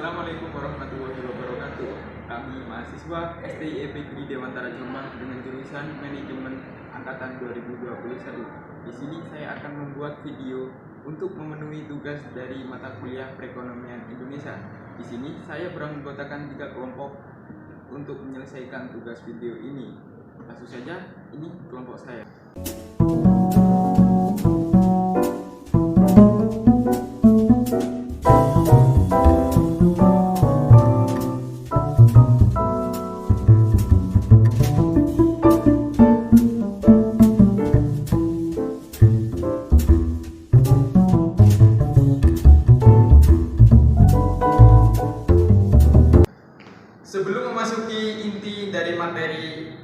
Assalamualaikum warahmatullahi wabarakatuh. Kami mahasiswa STIEP Gri Dewantara Jombang dengan jurusan Manajemen Angkatan 2021. Di sini saya akan membuat video untuk memenuhi tugas dari mata kuliah Perekonomian Indonesia. Di sini saya beranggotakan 3 kelompok untuk menyelesaikan tugas video ini. Langsung saja, ini kelompok saya. Sebelum memasuki inti dari materi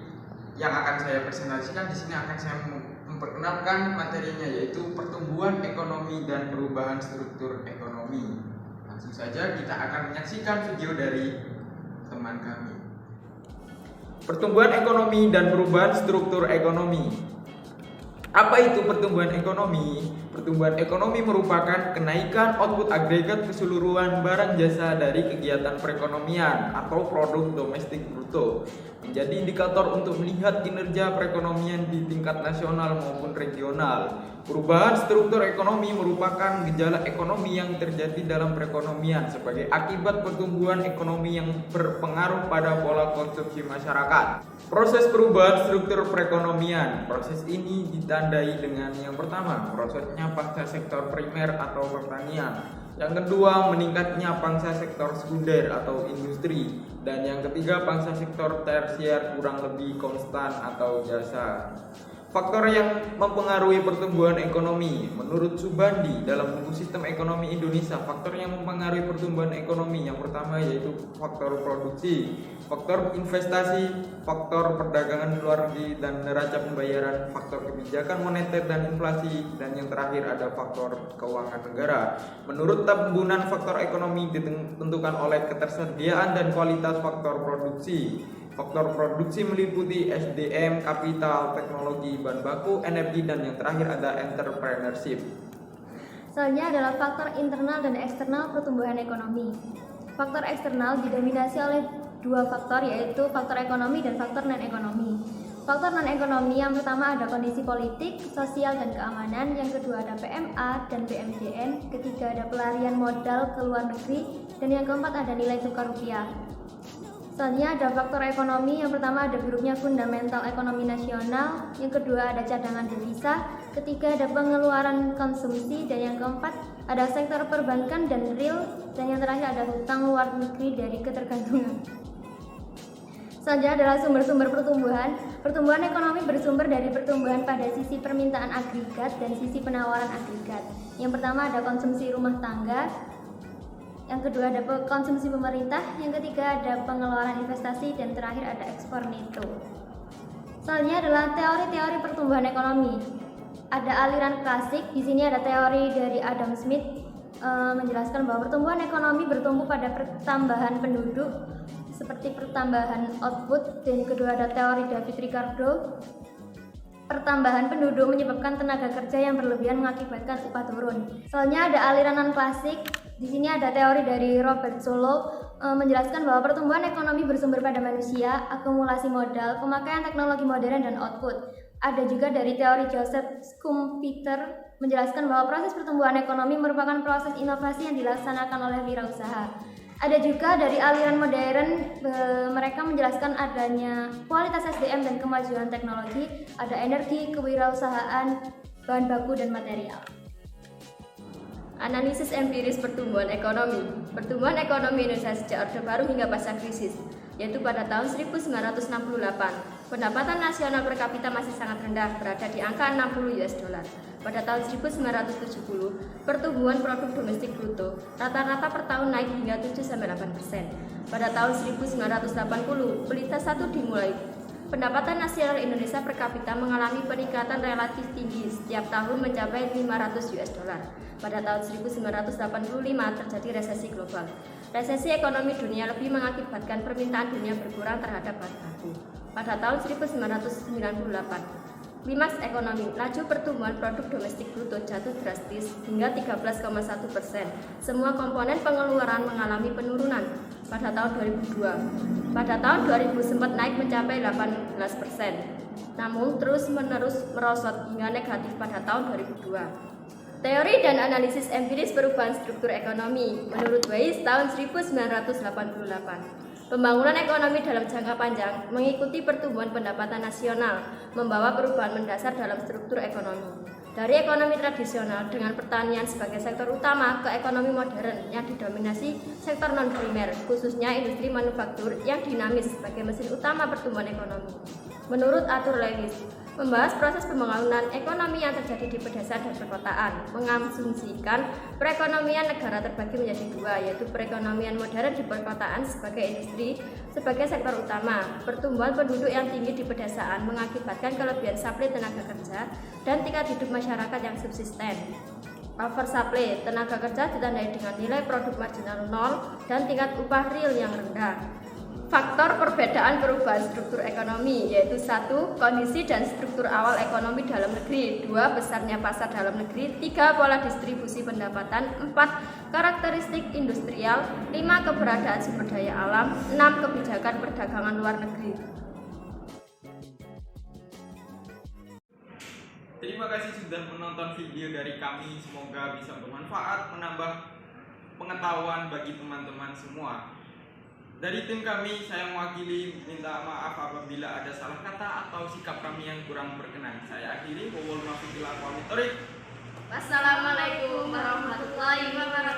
yang akan saya presentasikan, di sini akan saya memperkenalkan materinya, yaitu pertumbuhan ekonomi dan perubahan struktur ekonomi. Langsung saja kita akan menyaksikan video dari teman kami. Pertumbuhan ekonomi dan perubahan struktur ekonomi. Apa itu pertumbuhan ekonomi? Pertumbuhan ekonomi merupakan kenaikan output agregat keseluruhan barang jasa dari kegiatan perekonomian atau produk domestik bruto, menjadi indikator untuk melihat kinerja perekonomian di tingkat nasional maupun regional. Perubahan struktur ekonomi merupakan gejala ekonomi yang terjadi dalam perekonomian sebagai akibat pertumbuhan ekonomi yang berpengaruh pada pola konsumsi masyarakat. Proses perubahan struktur perekonomian. Proses ini ditandai dengan yang pertama, prosesnya pangsa sektor primer atau pertanian. Yang kedua, meningkatnya pangsa sektor sekunder atau industri. Dan yang ketiga, pangsa sektor tersier kurang lebih konstan atau jasa. Faktor yang mempengaruhi pertumbuhan ekonomi. Menurut Subandi dalam buku Sistem Ekonomi Indonesia, faktor yang mempengaruhi pertumbuhan ekonomi yang pertama yaitu faktor produksi, faktor investasi, faktor perdagangan luar negeri dan neraca pembayaran, faktor kebijakan moneter dan inflasi, dan yang terakhir ada faktor keuangan negara. Menurut timbunan faktor ekonomi ditentukan oleh ketersediaan dan kualitas faktor produksi. Faktor produksi meliputi SDM, kapital, teknologi, bahan baku, energi, dan yang terakhir ada entrepreneurship. Selanjutnya adalah faktor internal dan eksternal pertumbuhan ekonomi. Faktor eksternal didominasi oleh 2 faktor, yaitu faktor ekonomi dan faktor non-ekonomi. Faktor non-ekonomi yang pertama ada kondisi politik, sosial, dan keamanan. Yang kedua ada PMA dan BMJN. Ketiga ada pelarian modal ke luar negeri. Dan yang keempat ada nilai tukar rupiah. Selanjutnya ada faktor ekonomi. Yang pertama ada buruknya fundamental ekonomi nasional. Yang kedua ada cadangan devisa. Ketiga ada pengeluaran konsumsi. Dan yang keempat ada sektor perbankan dan real. Dan yang terakhir ada hutang luar negeri dari ketergantungan. Selanjutnya adalah sumber-sumber pertumbuhan. Pertumbuhan ekonomi bersumber dari pertumbuhan pada sisi permintaan agregat dan sisi penawaran agregat. Yang pertama ada konsumsi rumah tangga. Yang kedua ada konsumsi pemerintah, yang ketiga ada pengeluaran investasi, dan terakhir ada ekspor neto. Selanjutnya adalah teori-teori pertumbuhan ekonomi. Ada aliran klasik, di sini ada teori dari Adam Smith menjelaskan bahwa pertumbuhan ekonomi bertumbuh pada pertambahan penduduk seperti pertambahan output, dan kedua ada teori David Ricardo. Pertambahan penduduk menyebabkan tenaga kerja yang berlebihan mengakibatkan upah turun. Selanjutnya ada aliran non-klasik. Di sini ada teori dari Robert Solow menjelaskan bahwa pertumbuhan ekonomi bersumber pada manusia, akumulasi modal, pemakaian teknologi modern, dan output. Ada juga dari teori Joseph Schumpeter menjelaskan bahwa proses pertumbuhan ekonomi merupakan proses inovasi yang dilaksanakan oleh wirausaha. Ada juga dari aliran modern, mereka menjelaskan adanya kualitas SDM dan kemajuan teknologi, ada energi, kewirausahaan, bahan baku, dan material. Analisis empiris pertumbuhan ekonomi. Pertumbuhan ekonomi Indonesia sejak Orde Baru hingga pasca krisis, yaitu pada tahun 1968. Pendapatan nasional per kapita masih sangat rendah, berada di angka 60 US dollar. Pada tahun 1970, pertumbuhan produk domestik bruto rata-rata per tahun naik hingga 7-8%. Pada tahun 1980, Pelita 1 dimulai. Pendapatan nasional Indonesia per kapita mengalami peningkatan relatif tinggi setiap tahun mencapai 500 US dollar. Pada tahun 1985 terjadi resesi global. Resesi ekonomi dunia lebih mengakibatkan permintaan dunia berkurang terhadap bahan baku. Pada tahun 1998, Klimaks ekonomi, laju pertumbuhan produk domestik bruto jatuh drastis hingga 13,1%. Semua komponen pengeluaran mengalami penurunan pada tahun 2002. Pada tahun 2000 sempat naik mencapai 18%, namun terus-menerus merosot hingga negatif pada tahun 2002. Teori dan analisis empiris perubahan struktur ekonomi menurut Weiss tahun 1988. Pembangunan ekonomi dalam jangka panjang mengikuti pertumbuhan pendapatan nasional, membawa perubahan mendasar dalam struktur ekonomi. Dari ekonomi tradisional dengan pertanian sebagai sektor utama ke ekonomi modern yang didominasi sektor non-primer, khususnya industri manufaktur yang dinamis sebagai mesin utama pertumbuhan ekonomi. Menurut Arthur Lewis, membahas proses pembangunan ekonomi yang terjadi di pedesaan dan perkotaan, mengasumsikan perekonomian negara terbagi menjadi dua, yaitu perekonomian modern di perkotaan sebagai industri sebagai sektor utama. Pertumbuhan penduduk yang tinggi di pedesaan mengakibatkan kelebihan suplai tenaga kerja dan tingkat hidup masyarakat yang subsisten. Oversupply tenaga kerja ditandai dengan nilai produk marginal nol dan tingkat upah real yang rendah. Faktor perbedaan perubahan struktur ekonomi yaitu 1. Kondisi dan struktur awal ekonomi dalam negeri, 2. Besarnya pasar dalam negeri, 3. Pola distribusi pendapatan, 4. Karakteristik industrial, 5. Keberadaan sumber daya alam, 6. Kebijakan perdagangan luar negeri. Terima kasih sudah menonton video dari kami, semoga bisa bermanfaat, menambah pengetahuan bagi teman-teman semua. Dari tim kami, saya mewakili minta maaf apabila ada salah kata atau sikap kami yang kurang berkenan. Saya akhiri, wassalamualaikum warahmatullahi wabarakatuh.